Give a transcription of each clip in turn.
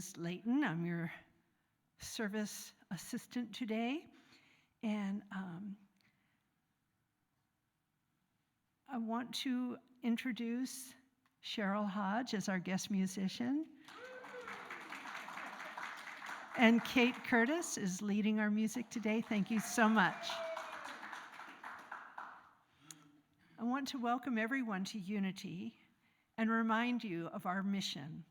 is Leighton. I'm your service assistant today. And I want to introduce Cheryl Hodge as our guest musician. And Kate Curtis is leading our music today. Thank you so much. I want to welcome everyone to Unity and remind you of our mission.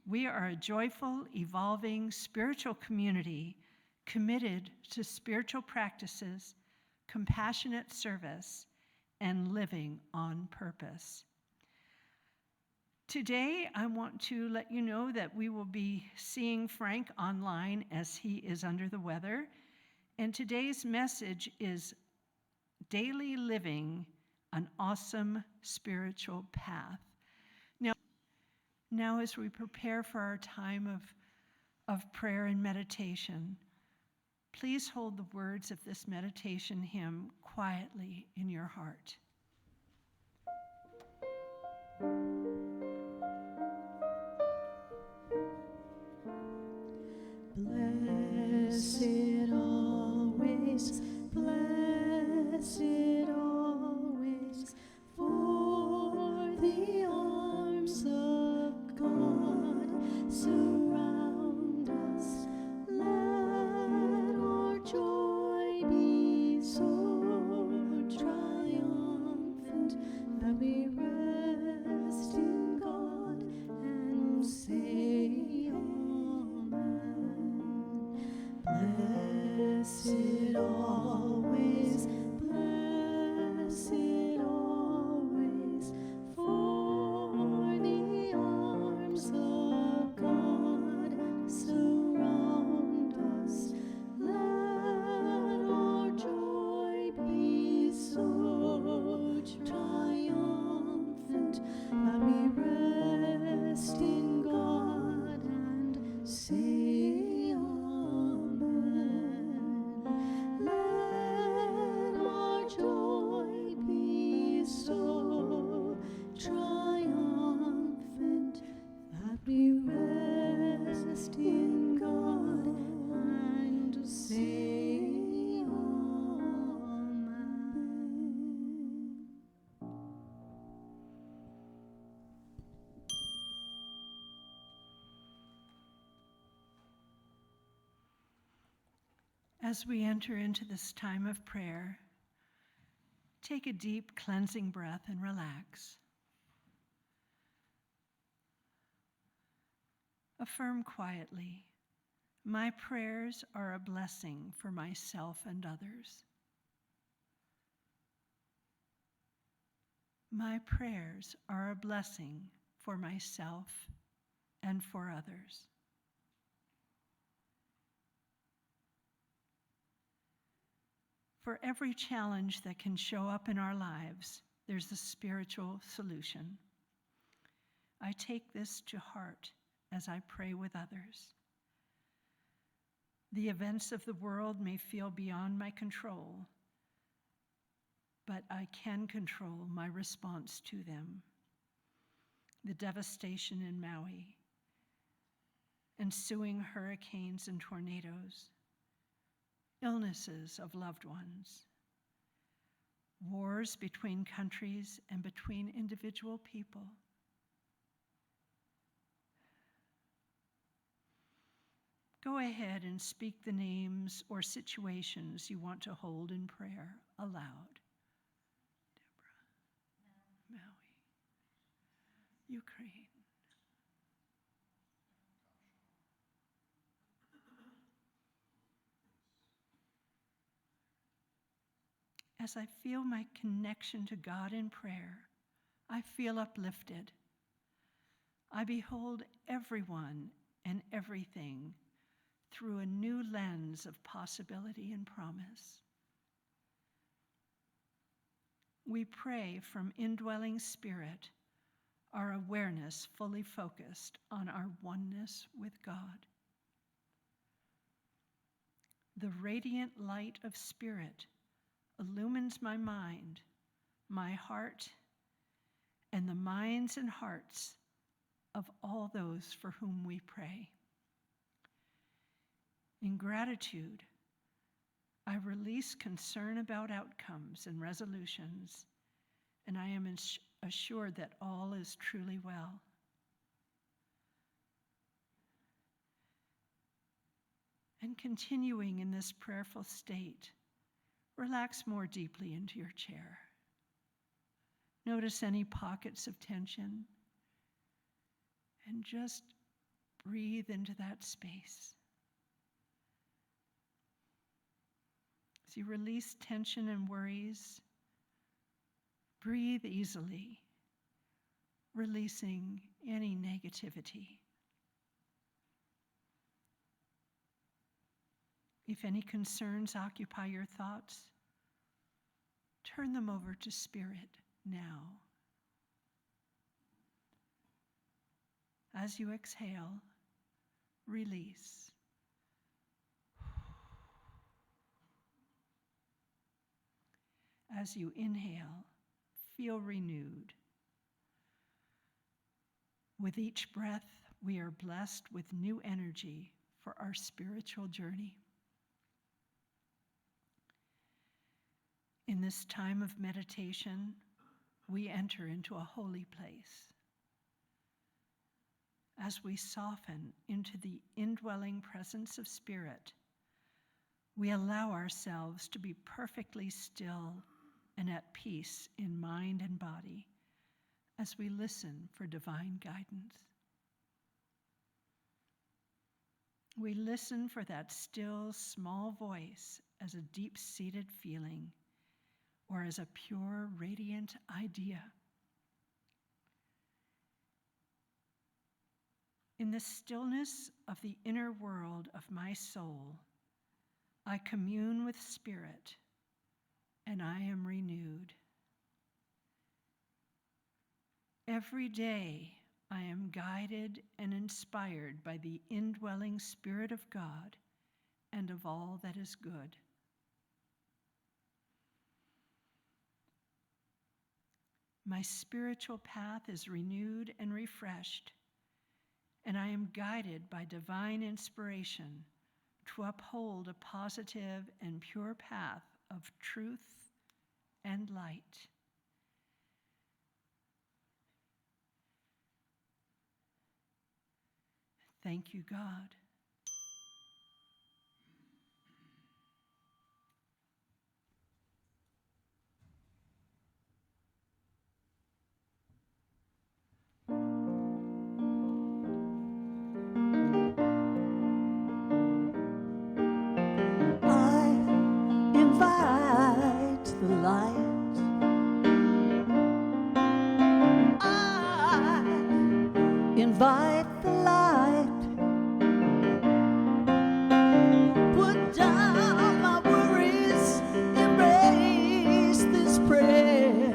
We are a joyful, evolving spiritual community committed to spiritual practices, compassionate service, and living on purpose. Today, I want to let you know that we will be seeing Frank online as he is under the weather. And today's message is Daily Living, an Awesome Spiritual Path. Now as we prepare for our time of prayer and meditation, please hold the words of this meditation hymn quietly in your heart. Blessed always, for the arms of God surround us. Let our joy be so triumphant that we rest in God and say Amen. Blessed always, for the arms of God surround us. Let our joy be so triumphant that we rest in God and say Amen. Let our joy be so triumphant that we rest in God and say Amen. As we enter into this time of prayer, take a deep cleansing breath and relax. Affirm quietly, my prayers are a blessing for myself and others. My prayers are a blessing for myself and for others. For every challenge that can show up in our lives, there's a spiritual solution. I take this to heart as I pray with others. The events of the world may feel beyond my control, but I can control my response to them. The devastation in Maui, ensuing hurricanes and tornadoes, illnesses of loved ones, wars between countries and between individual people. Go ahead and speak the names or situations you want to hold in prayer aloud. Deborah, Maui, Ukraine. As I feel my connection to God in prayer, I feel uplifted. I behold everyone and everything through a new lens of possibility and promise. We pray from indwelling spirit, our awareness fully focused on our oneness with God. The radiant light of spirit illumines my mind, my heart, and the minds and hearts of all those for whom we pray. In gratitude, I release concern about outcomes and resolutions, and I am assured that all is truly well. And continuing in this prayerful state, relax more deeply into your chair. Notice any pockets of tension, and just breathe into that space. As you release tension and worries, breathe easily, releasing any negativity. If any concerns occupy your thoughts, turn them over to Spirit now. As you exhale, release. As you inhale, feel renewed. With each breath, we are blessed with new energy for our spiritual journey. In this time of meditation, we enter into a holy place. As we soften into the indwelling presence of Spirit, we allow ourselves to be perfectly still and at peace in mind and body as we listen for divine guidance. We listen for that still, small voice as a deep-seated feeling or as a pure, radiant idea. In the stillness of the inner world of my soul, I commune with Spirit, and I am renewed. Every day, I am guided and inspired by the indwelling Spirit of God and of all that is good. My spiritual path is renewed and refreshed, and I am guided by divine inspiration to uphold a positive and pure path of truth and light. Thank you, God. Invite the light. Put down my worries, embrace this prayer.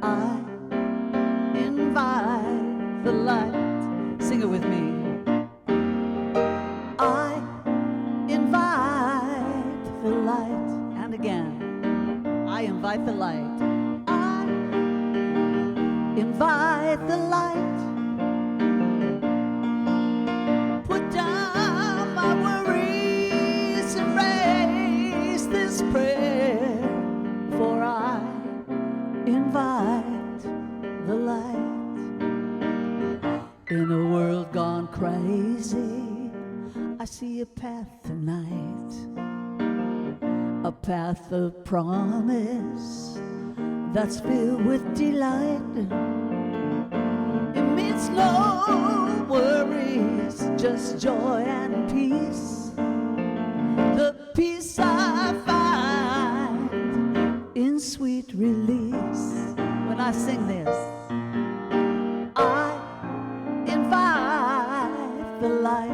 I invite the light. Sing it with me. I invite the light. And again, I invite the light. I invite the light. Prayer, for I invite the light. In a world gone crazy, I see a path tonight, a path of promise that's filled with delight. It means no worries, just joy and peace. The peace I find in sweet release. When I sing this, I invite the light.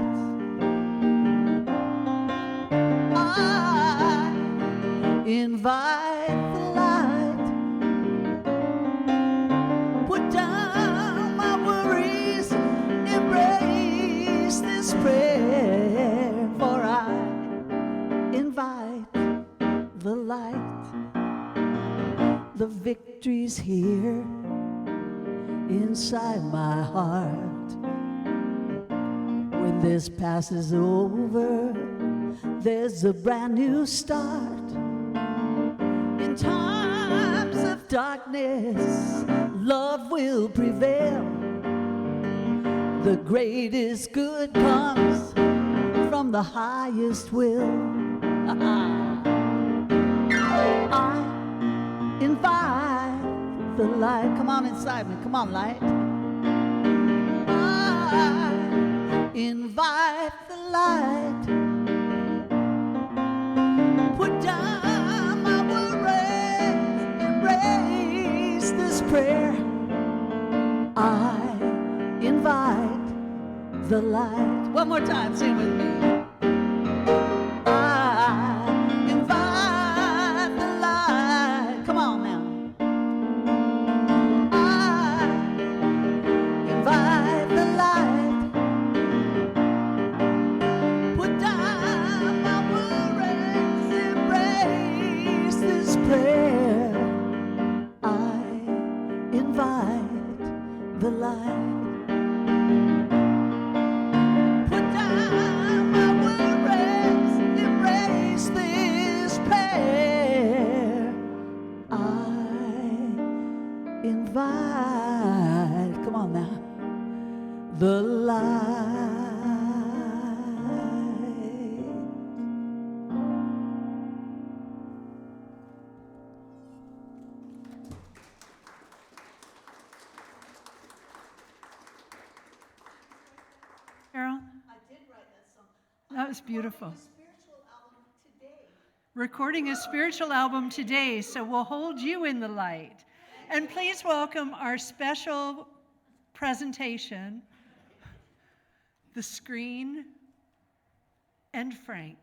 I invite the light. Put down my worries, embrace this prayer, for I invite the light. The victory's here inside my heart. When this passes over, there's a brand new start. In times of darkness, love will prevail. The greatest good comes from the highest will. I invite the light. Come on inside me. Come on, light. I invite the light. Put down my worries, embrace this prayer. I invite the light. One more time, sing with me. I invite the light. Come on now. I invite the light. Put down my worries, embrace this prayer. I invite the light. Put down my worries, embrace this prayer. I invite, come on now, the light. Cheryl, I did write that song. that was beautiful. Spiritual album today. Recording a spiritual album today, so we'll hold you in the light. And please welcome our special presentation, the screen and Frank.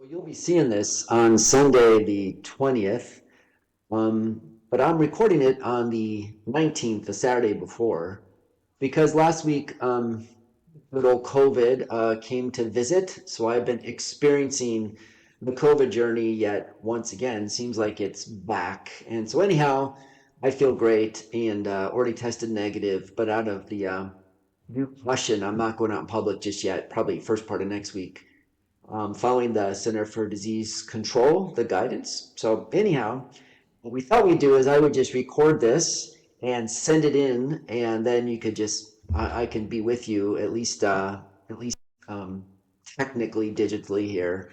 Well, you'll be seeing this on Sunday, the 20th, but I'm recording it on the 19th, the Saturday before, because last week, good old COVID came to visit. So I've been experiencing the COVID journey yet once again. Seems like it's back. And so, anyhow, I feel great and already tested negative, but out of the due caution, I'm not going out in public just yet, probably first part of next week. Following the Center for Disease Control, the guidance. So anyhow, what we thought we'd do is I would just record this and send it in, and then you could just I can be with you at least um, technically digitally here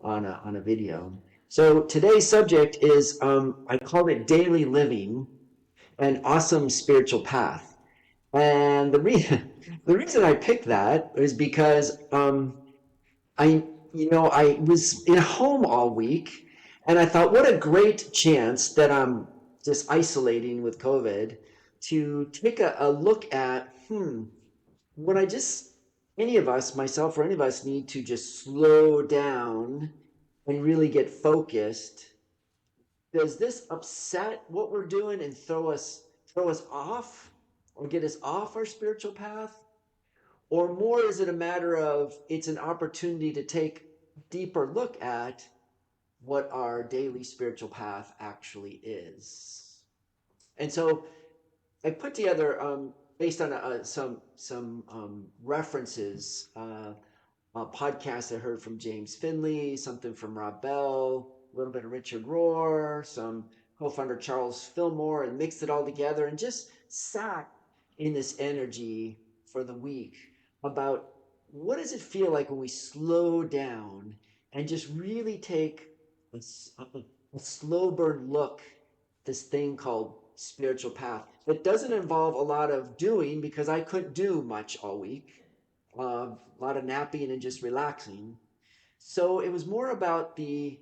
on a video. So today's subject is I called it daily living, an awesome spiritual path, and the reason I picked that is because I was in home all week, and I thought, what a great chance that I'm just isolating with COVID to take a look at, when I just, any of us, myself or any of us, need to just slow down and really get focused. Does this upset what we're doing and throw us off or get us off our spiritual path? Or more is it a matter of it's an opportunity to take a deeper look at what our daily spiritual path actually is? And so I put together, based on some references, a podcast I heard from James Finley, something from Rob Bell, a little bit of Richard Rohr, some co-founder Charles Fillmore, and mixed it all together and just sat in this energy for the week about what does it feel like when we slow down and just really take a slow burn look at this thing called spiritual path that doesn't involve a lot of doing, because I couldn't do much all week. a lot of napping and just relaxing. So it was more about the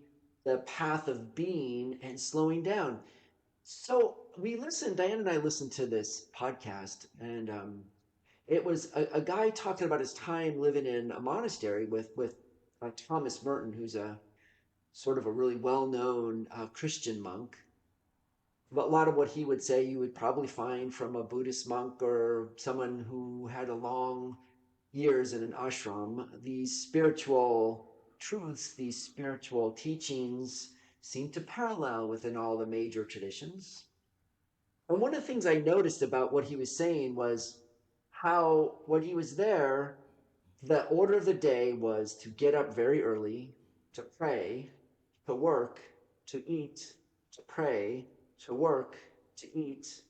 path of being and slowing down. So we listened, Diane and I listened to this podcast, and it was a guy talking about his time living in a monastery with Thomas Merton, who's a sort of a really well-known Christian monk. But a lot of what he would say you would probably find from a Buddhist monk or someone who had a long years in an ashram. These spiritual truths, these spiritual teachings seem to parallel within all the major traditions. And one of the things I noticed about what he was saying was how, when he was there, the order of the day was to get up very early, to pray, to work, to eat, to pray, to work, to eat,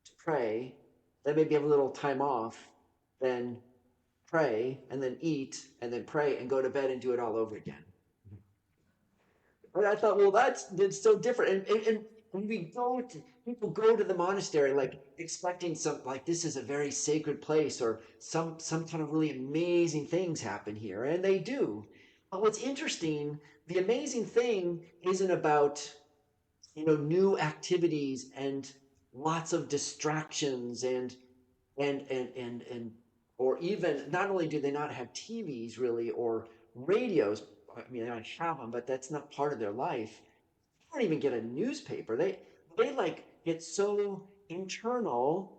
to pray, then maybe have a little time off, then pray, and then eat, and then pray, and go to bed and do it all over again. And I thought, well, that's so different. And when people go to the monastery like expecting some, like this is a very sacred place or some kind of really amazing things happen here, and they do. But what's interesting, the amazing thing isn't about new activities and lots of distractions and or even not only do they not have TVs really or radios. I mean, they might have them, but that's not part of their life. They don't even get a newspaper. They like get so internal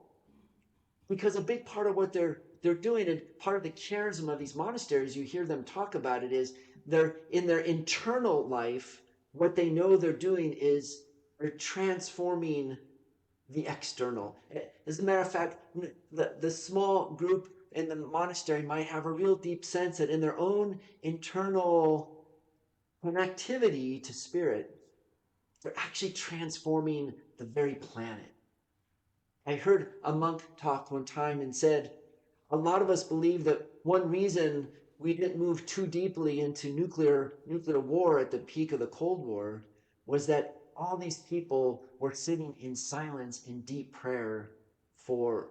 because a big part of what they're doing and part of the charism of these monasteries, you hear them talk about it, is they're in their internal life. What they know they're doing is they're transforming the external. As a matter of fact, the small group in the monastery might have a real deep sense that in their own internal connectivity to spirit, they're actually transforming the very planet. I heard a monk talk one time and said, a lot of us believe that one reason we didn't move too deeply into nuclear war at the peak of the Cold War was that all these people were sitting in silence in deep prayer for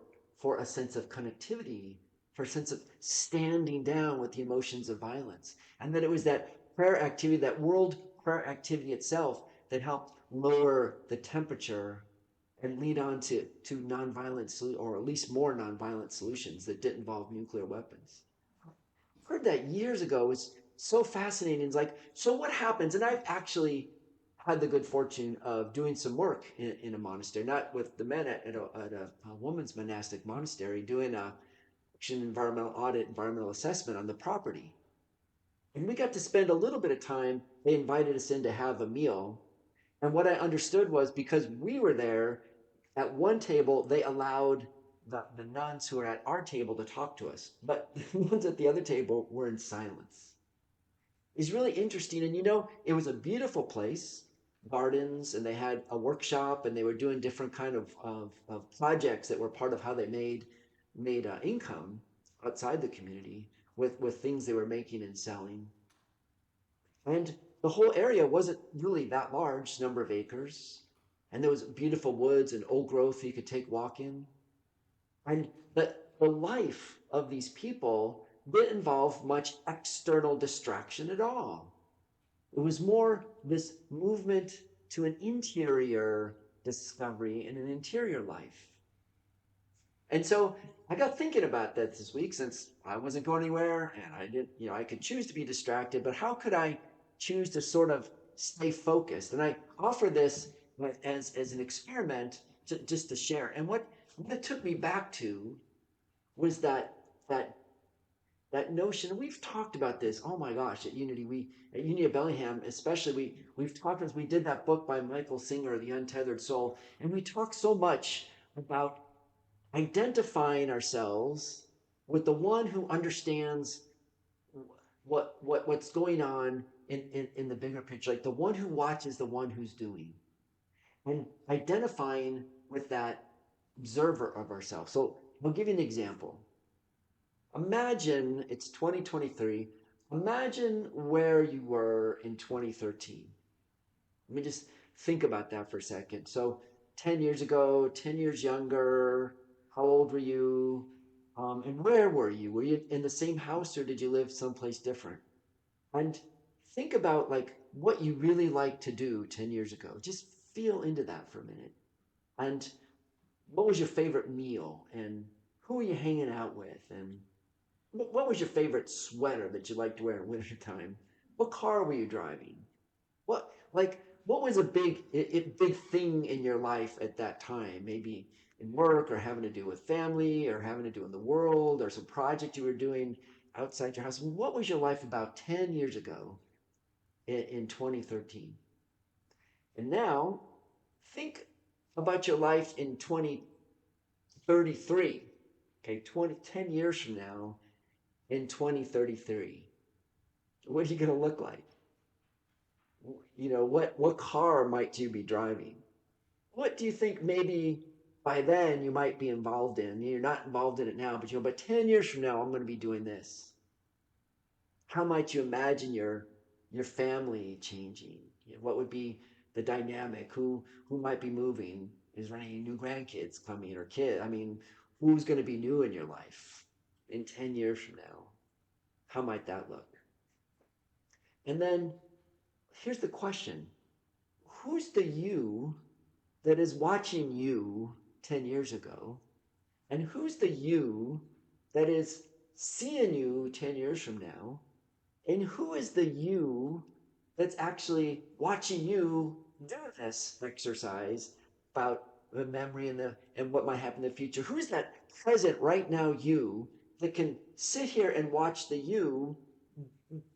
a sense of connectivity, for a sense of standing down with the emotions of violence. And that it was that prayer activity, that world prayer activity itself, that helped lower the temperature and lead on to nonviolent or at least more nonviolent solutions that didn't involve nuclear weapons. I heard that years ago. It was so fascinating. It's like, so what happens? And I've actually had the good fortune of doing some work in a monastery, not with the men at a woman's monastic monastery, doing an environmental audit, environmental assessment on the property. And we got to spend a little bit of time. They invited us in to have a meal. And what I understood was because we were there, at one table, they allowed the nuns who were at our table to talk to us, but the ones at the other table were in silence. It's really interesting. And it was a beautiful place, gardens, and they had a workshop, and they were doing different kind of projects that were part of how they made income outside the community with things they were making and selling. And the whole area wasn't really that large, number of acres. And there was beautiful woods and old growth you could take walk in. And the life of these people didn't involve much external distraction at all. It was more this movement to an interior discovery and an interior life. And so I got thinking about that this week, since I wasn't going anywhere and I didn't, I could choose to be distracted, but how could I choose to sort of stay focused? And I offer this as an experiment just to share. And what it took me back to was that notion. And we've talked about this. Oh my gosh, at Unity of Bellingham, especially, we've talked as we did that book by Michael Singer, The Untethered Soul, and we talked so much about identifying ourselves with the one who understands what's going on in the bigger picture, like the one who watches the one who's doing, and identifying with that observer of ourselves. So I'll give you an example. Imagine it's 2023. Imagine where you were in 2013. Let me just think about that for a second. So 10 years ago, 10 years younger, how old were you? And where were you? Were you in the same house or did you live someplace different? And think about like what you really liked to do 10 years ago. Just feel into that for a minute. And what was your favorite meal? And who were you hanging out with? And what was your favorite sweater that you liked to wear in wintertime? What car were you driving? What was a big thing in your life at that time? Maybe in work or having to do with family or having to do in the world or some project you were doing outside your house. What was your life about 10 years ago in 2013? And now think about your life in 2033. Okay, 10 years from now in 2033. What are you going to look like? What car might you be driving? What do you think maybe by then you might be involved in? You're not involved in it now, but 10 years from now, I'm going to be doing this. How might you imagine your family changing? What would be the dynamic? Who might be moving? Is there any new grandkids coming or kid? I mean, who's going to be new in your life in 10 years from now? How might that look? And then here's the question. Who's the you that is watching you 10 years ago? And who's the you that is seeing you 10 years from now? And who is the you that's actually watching you do this exercise about the memory and what might happen in the future? Who's that present right now you that can sit here and watch the you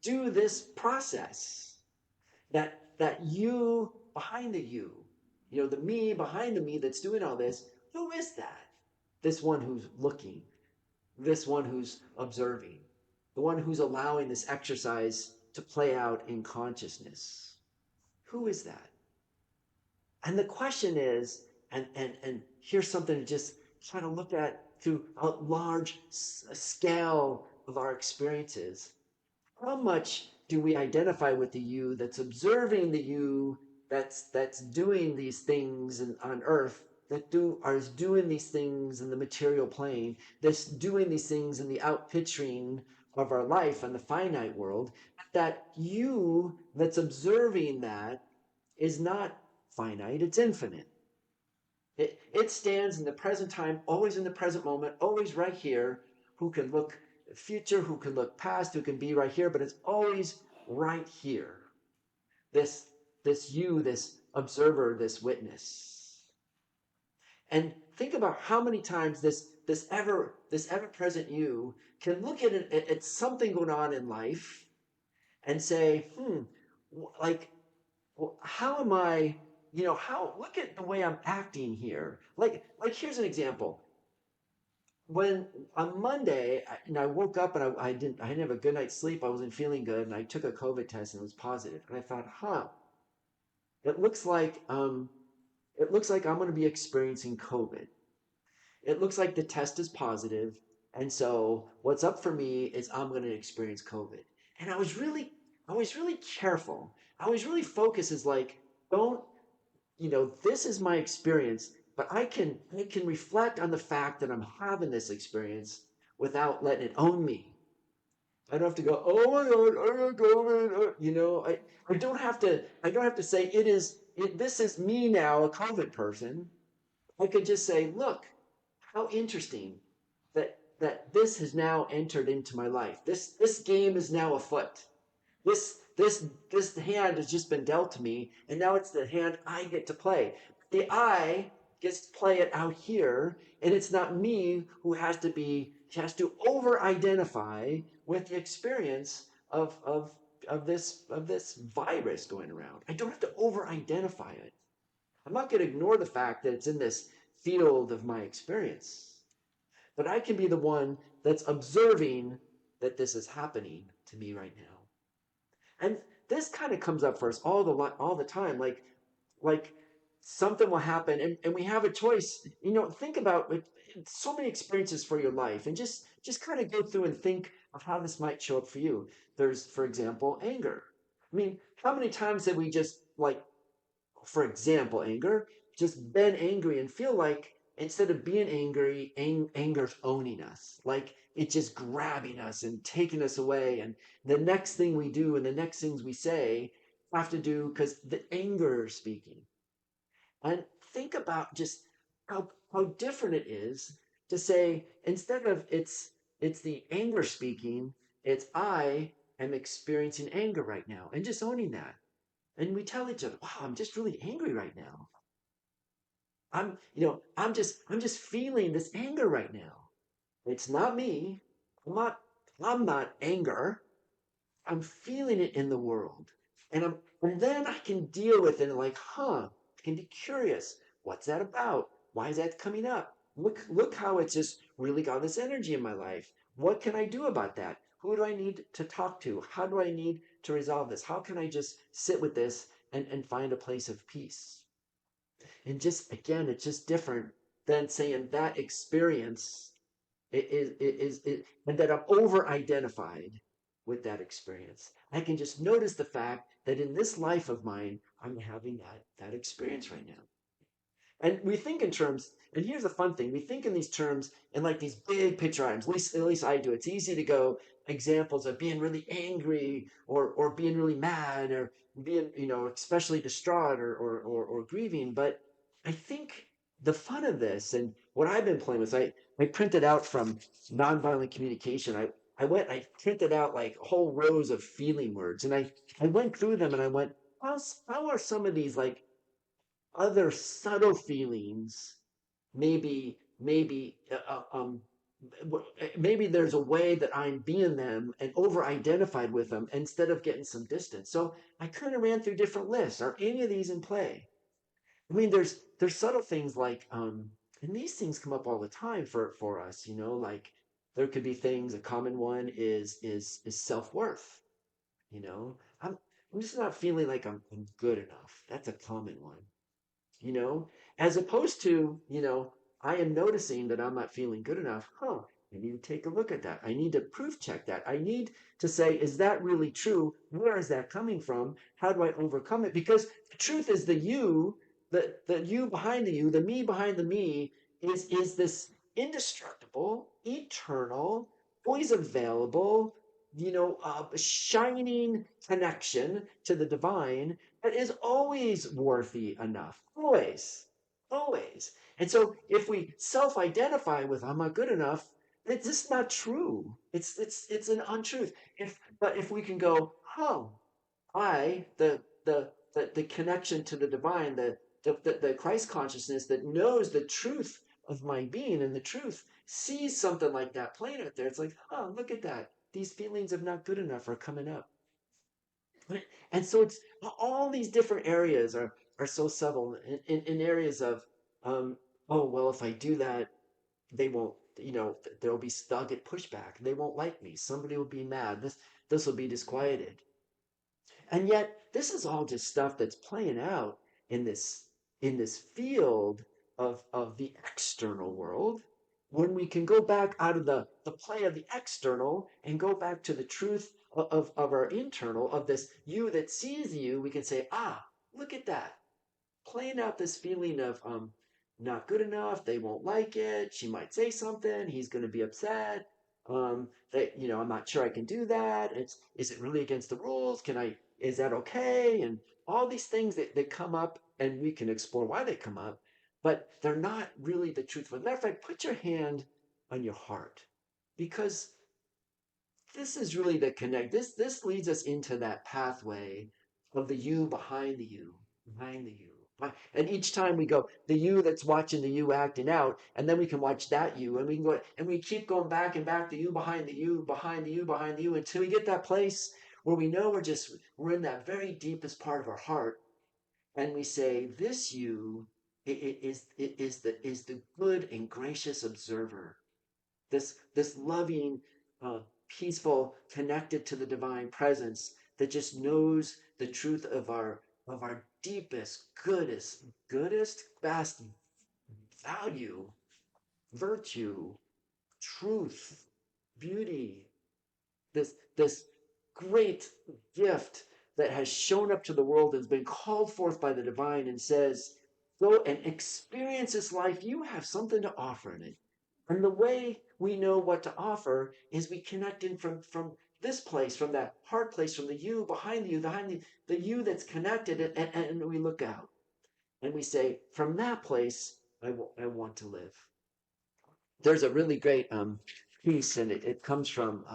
do this process? That you behind the you, the me behind the me that's doing all this, who is that? This one who's looking, this one who's observing, the one who's allowing this exercise to play out in consciousness. Who is that? And the question is, and here's something to just try to look at through a large scale of our experiences. How much do we identify with the you that's observing the you that's doing these things on earth, is doing these things in the material plane, that's doing these things in the outpicturing of our life and the finite world? That you that's observing that is not finite, it's infinite. It stands in the present time, always in the present moment, always right here, who can look future, who can look past, who can be right here, but it's always right here. This you, this observer, this witness. And think about how many times this ever present you can look at something going on in life and say, how am I, look at the way I'm acting here. Like here's an example. When on Monday, I woke up and I didn't have a good night's sleep. I wasn't feeling good, and I took a COVID test and it was positive. And I thought, it looks like I'm going to be experiencing COVID. It looks like the test is positive, and so what's up for me is I'm going to experience COVID. And I was really careful. I was really focused. As like, don't, this is my experience, but I can reflect on the fact that I'm having this experience without letting it own me. I don't have to go, oh my God, I got COVID. I don't have to say this is me now, a COVID person. I could just say, look, how interesting that this has now entered into my life. This game is now afoot. This hand has just been dealt to me, and now it's the hand I get to play. The I gets to play it out here, and it's not me who has to over-identify with the experience of this virus going around. I don't have to over-identify it. I'm not going to ignore the fact that it's in this field of my experience, but I can be the one that's observing that this is happening to me right now. And this kind of comes up for us all the time. Like something will happen, and we have a choice. Think about it, so many experiences for your life, and just kind of go through and think of how this might show up for you. There's, for example, anger. I mean, how many times have we just, like, for example, anger, just been angry and feel like instead of being angry, anger's owning us. Like it's just grabbing us and taking us away. And the next thing we do and the next things we say have to do because the anger is speaking. And think about just how different it is to say, instead of it's the anger speaking, it's I am experiencing anger right now and just owning that. And we tell each other, wow, I'm just really angry right now. I'm just feeling this anger right now. It's not me. I'm not anger. I'm feeling it in the world. And then I can deal with it like, I can be curious. What's that about? Why is that coming up? Look how it's just really got this energy in my life. What can I do about that? Who do I need to talk to? How do I need to resolve this? How can I just sit with this and find a place of peace? And just again, it's just different than saying that experience and that I'm over identified with that experience. I can just notice the fact that in this life of mine, I'm having that experience right now. And we think in terms, and here's the fun thing, we think in these terms in like these big picture items. At least I do. It's easy to go examples of being really angry or being really mad or being, especially distraught or grieving. But I think the fun of this and what I've been playing with, I printed out from nonviolent communication. I printed out like whole rows of feeling words and I went through them and I went, how are some of these like other subtle feelings maybe there's a way that I'm being them and over identified with them instead of getting some distance. So I kind of ran through different lists. Are any of these in play? I mean, there's subtle things like and these things come up all the time for us, like there could be things. A common one is self-worth. you know i'm I'm just not feeling like I'm good enough. That's a common one, you know, as opposed to, I am noticing that I'm not feeling good enough. I need to take a look at that. I need to proof check that. I need to say, is that really true? Where is that coming from? How do I overcome it? Because the truth is the you behind the you, the me behind the me is this indestructible, eternal, always available, shining connection to the divine that is always worthy enough. Always. Always. And so if we self-identify with I'm not good enough, it's just not true. It's an untruth. But if we can go, I, the connection to the divine, the Christ consciousness that knows the truth of my being and the truth sees something like that playing out there. It's like, look at that. These feelings of not good enough are coming up. And so it's all these different areas are so subtle in areas of, oh, well, if I do that, they won't, there'll be, they'll get pushback. They won't like me. Somebody will be mad. This will be disquieted. And yet this is all just stuff that's playing out in this field of the external world. When we can go back out of the play of the external and go back to the truth of our internal, of this you that sees you, we can say, look at that. Playing out this feeling of not good enough, they won't like it, she might say something, he's gonna be upset. I'm not sure I can do that. Is it really against the rules? Is that okay? And all these things that come up, and we can explore why they come up, but they're not really the truth. As a matter of fact, put your hand on your heart, because this is really the connect. This leads us into that pathway of the you behind the you, behind the you. And each time we go, the you that's watching the you acting out, and then we can watch that you, and we can go, and we keep going back and back, the you behind the you, behind the you, behind the you, until we get that place where we know we're in that very deepest part of our heart, and we say, this you is the good and gracious observer, this loving, peaceful, connected to the divine presence that just knows the truth of our deepest, goodest, best value, virtue, truth, beauty, this great gift that has shown up to the world, has been called forth by the divine, and says, Go and experience this life. You have something to offer in it. And the way we know what to offer is we connect in from this place, from that heart place, from the you behind you, the you that's connected, and we look out and we say, from that place, I want to live. There's a really great piece, and it comes from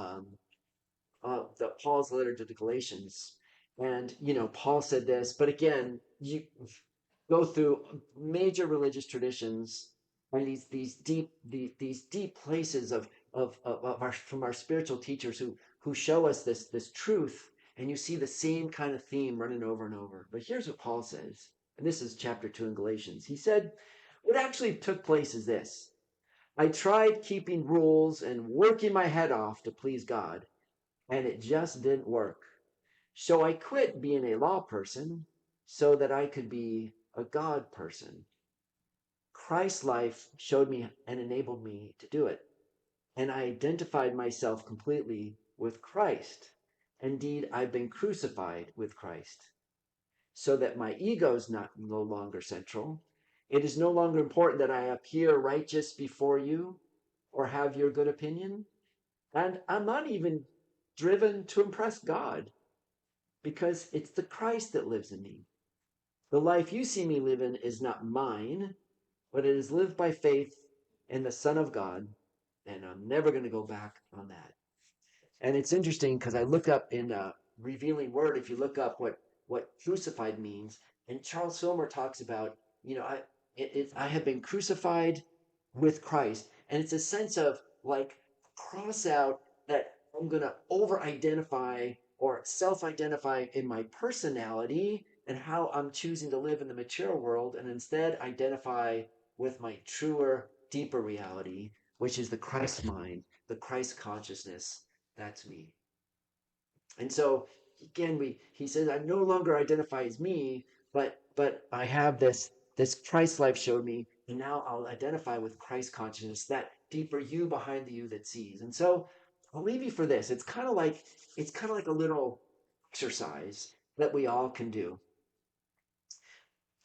the Paul's letter to the Galatians. And, Paul said this, but again, you go through major religious traditions and these deep places of our from our spiritual teachers who show us this truth, and you see the same kind of theme running over and over. But here's what Paul says, and this is chapter 2 in Galatians. He said, what actually took place is this: I tried keeping rules and working my head off to please God, and it just didn't work. So I quit being a law person so that I could be a God person. Christ's life showed me and enabled me to do it. And I identified myself completely with Christ. Indeed, I've been crucified with Christ so that my ego is no longer central. It is no longer important that I appear righteous before you or have your good opinion. And I'm not even driven to impress God, because it's the Christ that lives in me. The life you see me live in is not mine, but it is lived by faith in the Son of God, and I'm never going to go back on that. And it's interesting because I look up in Revealing Word, if you look up what crucified means, and Charles Filmer talks about, I have been crucified with Christ, and it's a sense of like cross out that I'm going to over identify or self identify in my personality and how I'm choosing to live in the material world, and instead identify with my truer, deeper reality, which is the Christ mind, the Christ consciousness. That's me. And so again, he says, I no longer identify as me, but I have this Christ life showed me, and now I'll identify with Christ consciousness, that deeper you behind the you that sees. And so I'll leave you for this. It's kind of like a little exercise that we all can do.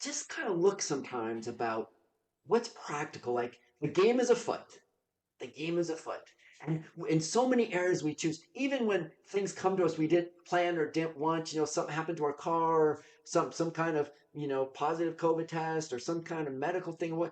Just kind of look sometimes about what's practical. Like, the game is afoot. The game is afoot. And in so many areas we choose, even when things come to us we didn't plan or didn't want, something happened to our car, or some kind of, positive COVID test, or some kind of medical thing,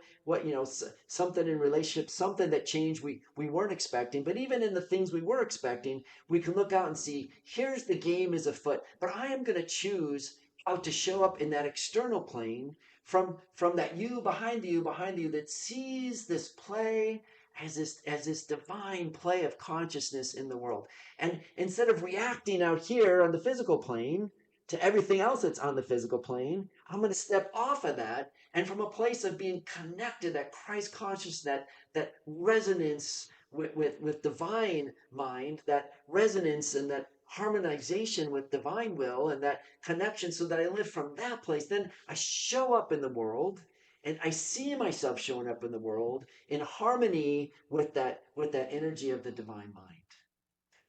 something in relationship, something that changed we weren't expecting. But even in the things we were expecting, we can look out and see, here's the game is afoot. But I am going to choose how to show up in that external plane, from that you behind you that sees this play as this divine play of consciousness in the world. And instead of reacting out here on the physical plane to everything else that's on the physical plane, I'm going to step off of that, and from a place of being connected, that Christ consciousness, that resonance with divine mind, that resonance and that harmonization with divine will, and that connection, so that I live from that place. Then I show up in the world, and I see myself showing up in the world in harmony with that energy of the divine mind,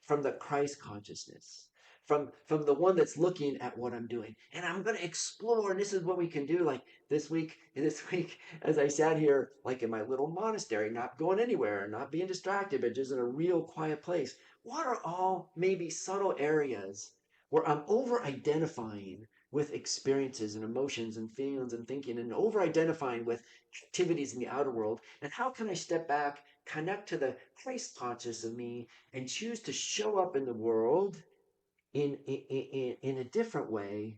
from the Christ consciousness, from the one that's looking at what I'm doing. And I'm going to explore, and this is what we can do. Like this week, as I sat here, like in my little monastery, not going anywhere, not being distracted, but just in a real quiet place. What are all maybe subtle areas where I'm over identifying with experiences and emotions and feelings and thinking, and over identifying with activities in the outer world? And how can I step back, connect to the Christ conscious of me, and choose to show up in the world in a different way,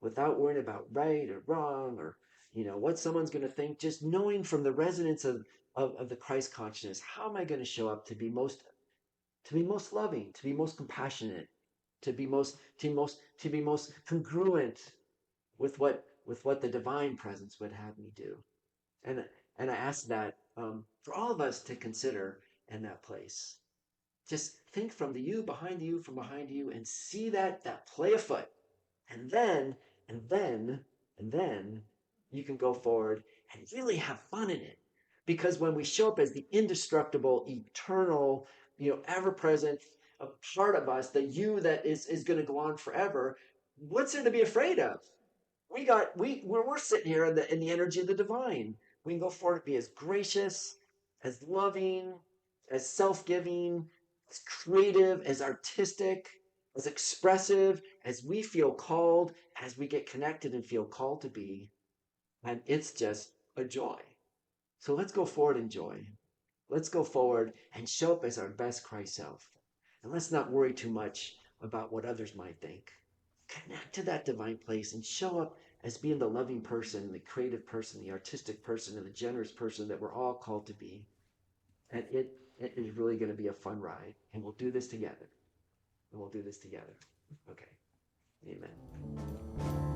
without worrying about right or wrong, or what someone's going to think? Just knowing from the resonance of the Christ consciousness, how am I going to show up to be most loving, to be most compassionate, to be most congruent with what the divine presence would have me do. And I ask that for all of us to consider in that place. Just think from the you behind you, from behind you, and see that play afoot. And then, and then, and then you can go forward and really have fun in it. Because when we show up as the indestructible, eternal, ever-present part of us, the you that is going to go on forever, what's there to be afraid of? we're sitting here in the energy of the divine. We can go forward to be as gracious, as loving, as self-giving, as creative, as artistic, as expressive as we feel called, as we get connected and feel called to be. And it's just a joy. So let's go forward in joy. Let's go forward and show up as our best Christ self. And let's not worry too much about what others might think. Connect to that divine place and show up as being the loving person, the creative person, the artistic person, and the generous person that we're all called to be. And it is really going to be a fun ride. And we'll do this together. And we'll do this together. Okay. Amen.